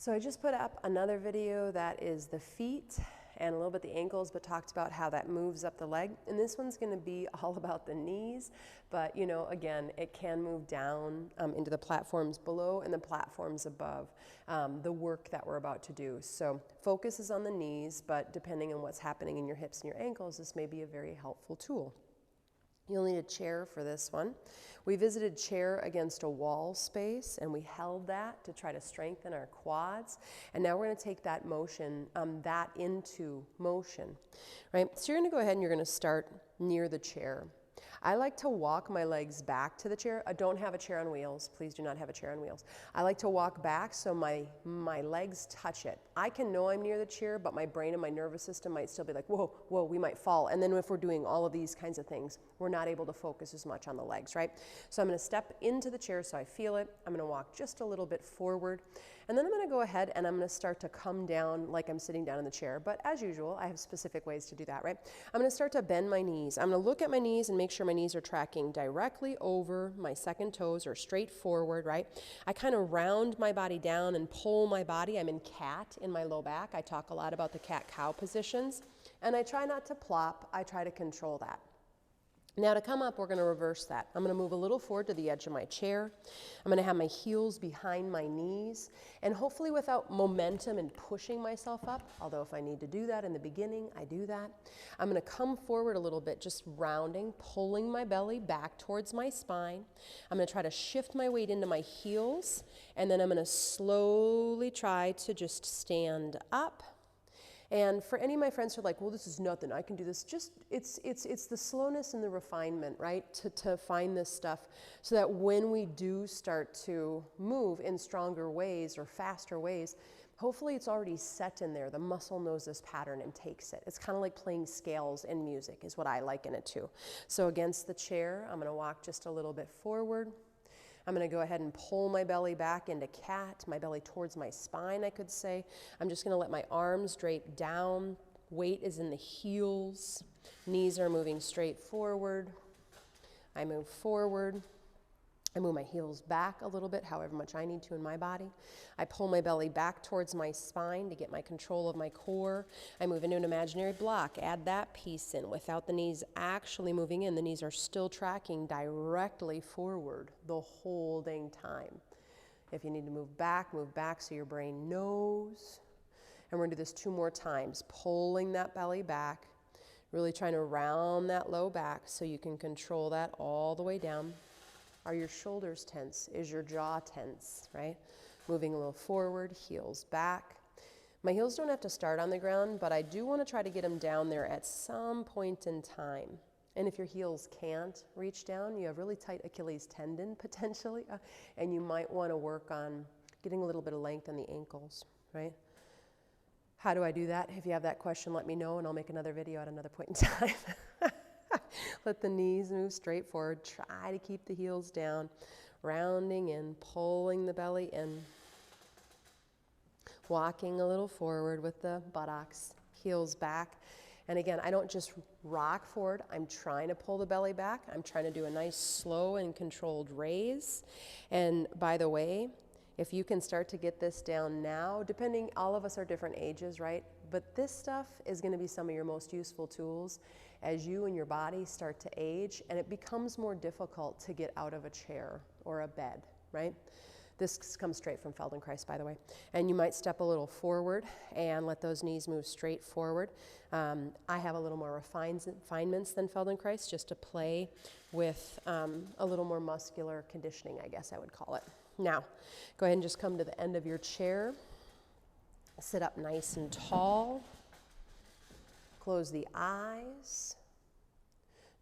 So I just put up another video that is the feet and a little bit the ankles, but talked about how that moves up the leg. And this one's going to be all about the knees, but you know, again, it can move down into the platforms below and the platforms above the work that we're about to do. So focus is on the knees, but depending on what's happening in your hips and your ankles, this may be a very helpful tool. You'll need a chair for this one. We visited chair against a wall space, and we held that to try to strengthen our quads. And now we're going to take that motion, that into motion, right? So you're going to go ahead and you're going to start near the chair. I like to walk my legs back to the chair. I don't have a chair on wheels. Please do not have a chair on wheels. I like to walk back so my legs touch it. I can know I'm near the chair, but my brain and my nervous system might still be like, whoa, whoa, we might fall. And then if we're doing all of these kinds of things, we're not able to focus as much on the legs, right? So I'm going to step into the chair so I feel it. I'm going to walk just a little bit forward. And then I'm going to go ahead and I'm going to start to come down like I'm sitting down in the chair. But as usual, I have specific ways to do that, right? I'm going to start to bend my knees. I'm going to look at my knees and make sure my knees are tracking directly over my second toes or straight forward, right? I kind of round my body down and pull my body. I'm in cat in my low back. I talk a lot about the cat-cow positions. And I try not to plop. I try to control that. Now to come up, we're going to reverse that. I'm going to move a little forward to the edge of my chair. I'm going to have my heels behind my knees, and hopefully without momentum and pushing myself up, although if I need to do that in the beginning, I do that. I'm going to come forward a little bit, just rounding, pulling my belly back towards my spine. I'm going to try to shift my weight into my heels, and then I'm going to slowly try to just stand up. And for any of my friends who are like, well, this is nothing, I can do this, just, it's the slowness and the refinement, right, to find this stuff so that when we do start to move in stronger ways or faster ways, hopefully it's already set in there. The muscle knows this pattern and takes it. It's kind of like playing scales in music is what I liken it to. So against the chair, I'm going to walk just a little bit forward. I'm going to go ahead and pull my belly back into cat, my belly towards my spine, I could say. I'm just going to let my arms drape down. Weight is in the heels. Knees are moving straight forward. I move forward. I move my heels back a little bit, however much I need to in my body. I pull my belly back towards my spine to get my control of my core. I move into an imaginary block, add that piece in without the knees actually moving in. The knees are still tracking directly forward the whole dang time. If you need to move back so your brain knows. And we're going to do this 2 more times, pulling that belly back, really trying to round that low back so you can control that all the way down. Are your shoulders tense? Is your jaw tense, right? Moving a little forward, heels back. My heels don't have to start on the ground, but I do want to try to get them down there at some point in time. And if your heels can't reach down, you have really tight Achilles tendon potentially, and you might want to work on getting a little bit of length in the ankles, right? How do I do that? If you have that question, let me know, and I'll make another video at another point in time. Let the knees move straight forward. Try to keep the heels down, rounding in, pulling the belly in, walking a little forward with the buttocks, heels back. And again, I don't just rock forward. I'm trying to pull the belly back. I'm trying to do a nice slow and controlled raise. And by the way, if you can start to get this down now, depending, all of us are different ages, right? But this stuff is going to be some of your most useful tools as you and your body start to age, and it becomes more difficult to get out of a chair or a bed, right? This comes straight from Feldenkrais, by the way. And you might step a little forward and let those knees move straight forward. I have a little more refinements than Feldenkrais, just to play with a little more muscular conditioning, I guess I would call it. Now, go ahead and just come to the end of your chair. Sit up nice and tall. Close the eyes.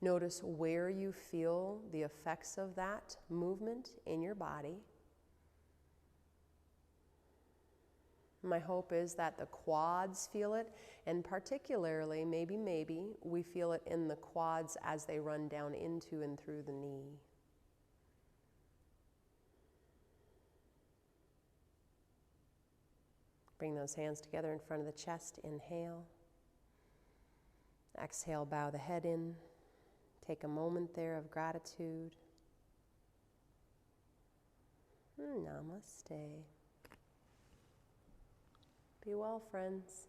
Notice where you feel the effects of that movement in your body. My hope is that the quads feel it, and particularly, maybe, we feel it in the quads as they run down into and through the knee. Bring those hands together in front of the chest. Inhale. Exhale, bow the head in. Take a moment there of gratitude. Namaste. Be well, friends.